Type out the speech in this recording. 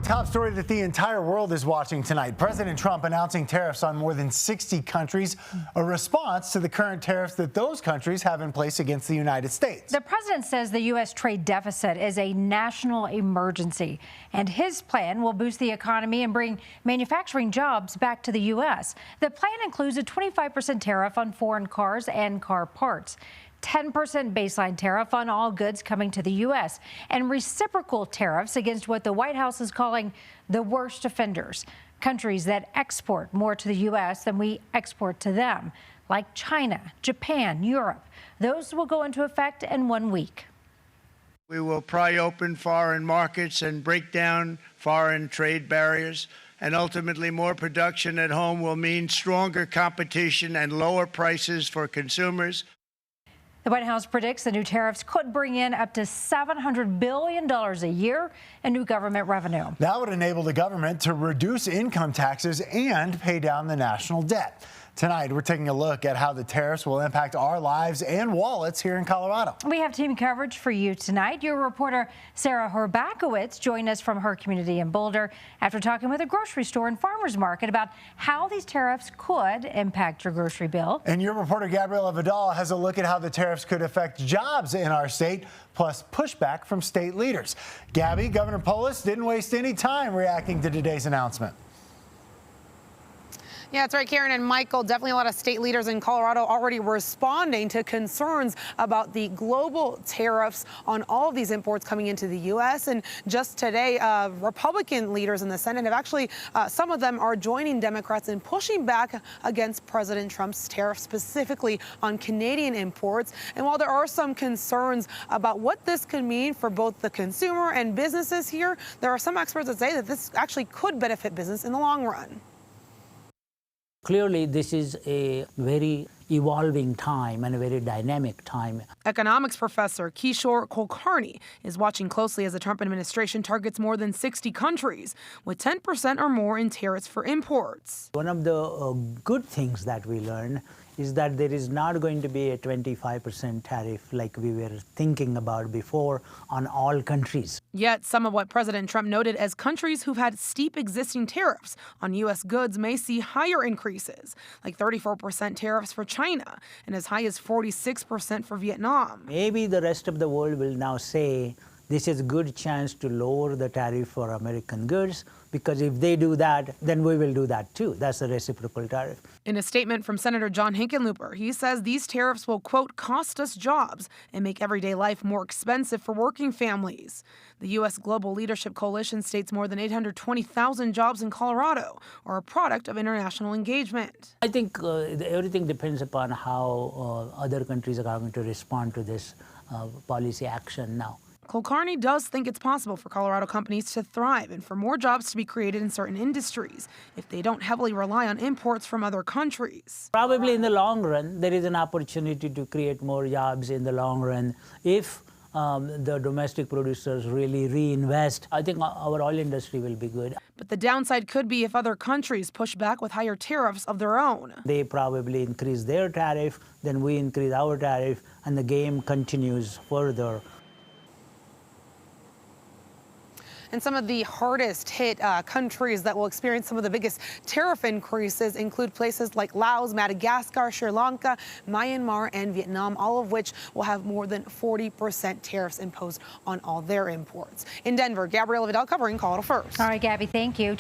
top story that the entire world is watching tonight. President Trump announcing tariffs on more than 60 countries, a response to the current tariffs that those countries have in place against the United States. The president says the U.S. trade deficit is a national emergency, and his plan will boost the economy and bring manufacturing jobs back to the U.S. The plan includes a 25% tariff on foreign cars and car parts, 10% baseline tariff on all goods coming to the U.S., and reciprocal tariffs against what the White House is calling the worst offenders, countries that export more to the U.S. than we export to them, like China, Japan, Europe. Those will go into effect in 1 week. We will pry open foreign markets and break down foreign trade barriers. And ultimately, more production at home will mean stronger competition and lower prices for consumers. The White House predicts the new tariffs could bring in up to $700 billion a year in new government revenue. That would enable the government to reduce income taxes and pay down the national debt. Tonight, we're taking a look at how the tariffs will impact our lives and wallets here in Colorado. We have team coverage for you tonight. Your reporter, Sarah Herbakowitz, joined us from her community in Boulder after talking with a grocery store and farmers market about how these tariffs could impact your grocery bill. And your reporter, Gabriela Vidal, has a look at how the tariffs could affect jobs in our state, plus pushback from state leaders. Gabby, Governor Polis didn't waste any time reacting to today's announcement. Yeah, that's right, Karen and Michael. Definitely a lot of state leaders in Colorado already responding to concerns about the global tariffs on all of these imports coming into the U.S. And just today, Republican leaders in the Senate have actually, some of them are joining Democrats in pushing back against President Trump's tariffs, specifically on Canadian imports. And while there are some concerns about what this could mean for both the consumer and businesses here, there are some experts that say that this actually could benefit business in the long run. Clearly, this is a very evolving time and a very dynamic time. Economics professor Kishore Kulkarni is watching closely as the Trump administration targets more than 60 countries, with 10% or more in tariffs for imports. One of the good things that we learned is that there is not going to be a 25% tariff like we were thinking about before on all countries. Yet some of what President Trump noted as countries who've had steep existing tariffs on U.S. goods may see higher increases, like 34% tariffs for China and as high as 46% for Vietnam. Maybe the rest of the world will now say this is a good chance to lower the tariff for American goods, because if they do that, then we will do that too. That's a reciprocal tariff. In a statement from Senator John Hickenlooper, he says these tariffs will, quote, cost us jobs and make everyday life more expensive for working families. The U.S. Global Leadership Coalition states more than 820,000 jobs in Colorado are a product of international engagement. I think everything depends upon how other countries are going to respond to this policy action now. Kulkarni does think it's possible for Colorado companies to thrive and for more jobs to be created in certain industries if they don't heavily rely on imports from other countries. Probably in the long run, there is an opportunity to create more jobs in the long run if the domestic producers really reinvest. I think our oil industry will be good. But the downside could be if other countries push back with higher tariffs of their own. They probably increase their tariff, then we increase our tariff, and the game continues further. And some of the hardest hit countries that will experience some of the biggest tariff increases include places like Laos, Madagascar, Sri Lanka, Myanmar, and Vietnam, all of which will have more than 40% tariffs imposed on all their imports. In Denver, Gabriela Vidal covering Colorado First. All right, Gabby, thank you.